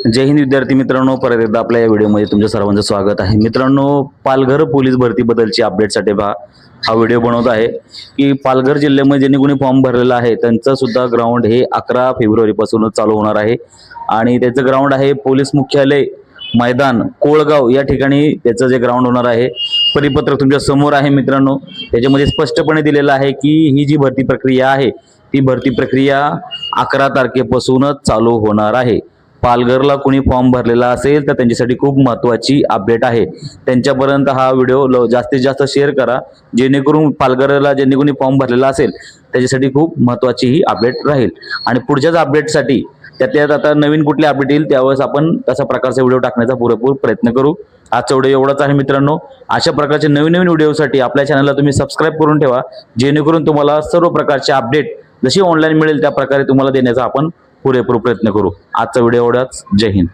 जय हिंद विद्यार्थी मित्रांनो, परत एकदा आपल्या या व्हिडिओमध्ये तुमच्या सर्वांचं स्वागत आहे. मित्रांनो, पालघर पोलीस भरती बद्दलची अपडेटसाठी हा व्हिडिओ बनवत आहे की पालघर जिल्ह्यामध्ये ज्यांनी कोणी फॉर्म भरलेला आहे त्यांचं सुद्धा ग्राउंड हे 11 फेब्रुवारी पासूनच चालू होणार आहे. आणि त्याचं ग्राउंड आहे पोलीस मुख्यालय मैदान कोळगाव या ठिकाणी त्याचं जे ग्राउंड होणार आहे. परिपत्रक तुमच्या समोर आहे मित्रांनो. त्याच्यामध्ये स्पष्टपणे दिलेलं आहे की ही जी भरती प्रक्रिया आहे ती भरती प्रक्रिया 11 तारखेपासूनच चालू होणार आहे. पालघरला कोणी फॉर्म भरलेला असेल तर त्यांच्यासाठी खूप महत्त्वाची अपडेट आहे. त्यांच्यापर्यंत हा व्हिडिओ जास्तीत जास्त शेअर करा, जेणेकरून पालघरला ज्यांनी कोणी फॉर्म भरलेला असेल त्याच्यासाठी खूप महत्त्वाची ही अपडेट राहील. आणि पुढच्याच अपडेटसाठी त्यात आता नवीन कुठली अपडेट येईल त्यावेळेस आपण तशा प्रकारचा व्हिडिओ टाकण्याचा पुरेपूर प्रयत्न करू. आजचा व्हिडिओ एवढाच आहे मित्रांनो. अशा प्रकारचे नवीन नवीन व्हिडिओसाठी आपल्या चॅनलला तुम्ही सबस्क्राईब करून ठेवा, जेणेकरून तुम्हाला सर्व प्रकारचे अपडेट जशी ऑनलाईन मिळेल त्या प्रकारे तुम्हाला देण्याचा आपण पुरेपूर प्रयत्न करू. आजचा व्हिडिओ एवढाच. जय हिंद.